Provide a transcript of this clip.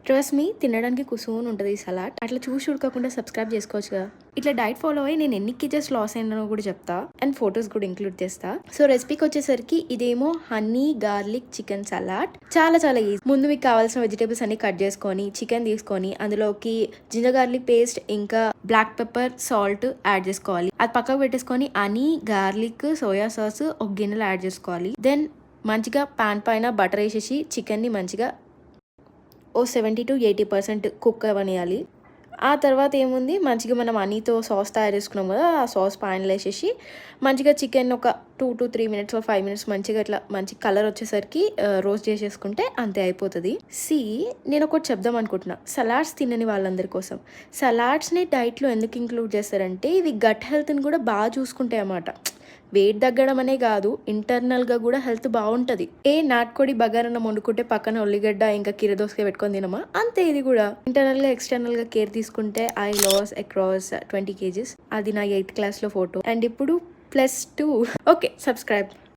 Trust me తినడానికి కుసూన్ ఉంటుంది ఈ సలాడ్. అట్లా చూసి ఉడకకుండా సబ్స్క్రైబ్ చేసుకోవచ్చు కదా. ఇట్లా డైట్ ఫాలో అయ్యి నేను ఎన్ని కేజెస్ లాస్ అయినానో కూడా చెప్తా అండ్ ఫొటోస్ కూడా ఇంక్లూడ్ చేస్తా. సో రెసిపీకి వచ్చేసరికి ఇదేమో హనీ గార్లిక్ చికెన్ సలాడ్. చాలా చాలా ఈజీ. ముందు మీకు కావాల్సిన వెజిటేబుల్స్ అన్ని కట్ చేసుకొని చికెన్ తీసుకొని అందులోకి జింజర్ గార్లిక్ పేస్ట్ ఇంకా బ్లాక్ పెప్పర్ సాల్ట్ యాడ్ చేసుకోవాలి. అది పక్కకు పెట్టేసుకొని హనీ గార్లిక్ సోయా సాస్ ఒక గిన్నెలో యాడ్ చేసుకోవాలి. దెన్ మంచిగా పాన్ పైన బటర్ వేసేసి చికెన్ని మంచిగా 70 to 80% కుక్ అవ్వనియాలి. ఆ తర్వాత ఏముంది, మంచిగా మనం హనీతో సాస్ తయారు చేసుకున్నాం కదా, ఆ సాస్ పాన్లో వేసేసి మంచిగా చికెన్ ఒక 2 to 3 minutes or 5 minutes మంచిగా ఇట్లా మంచి కలర్ వచ్చేసరికి రోస్ట్ చేసేసుకుంటే అంతే అయిపోతుంది. నేను ఒకటి చెప్దాం అనుకుంటున్నా, సలాడ్స్ తినని వాళ్ళందరి కోసం. సలాడ్స్ని డైట్లో ఎందుకు ఇంక్లూడ్ చేస్తారంటే ఇవి గట్ హెల్త్ని కూడా బాగా చూసుకుంటాయి అన్నమాట. వెయిట్ తగ్గడం అనే కాదు, ఇంటర్నల్గా కూడా హెల్త్ బాగుంటుంది. నాటుకోడి బగారన్నం వండుకుంటే పక్కన ఉల్లిగడ్డ ఇంకా కీరదోసకాయ పెట్టుకొని తినమా, అంతే ఇది కూడా. ఇంటర్నల్గా ఎక్స్టర్నల్గా కేర్ తీసుకుంటే ఐ లాస్ అక్రాస్ 20 kgs. అది నా 8th classలో ఫోటో. అండ్ ఇప్పుడు +2. Okay, subscribe.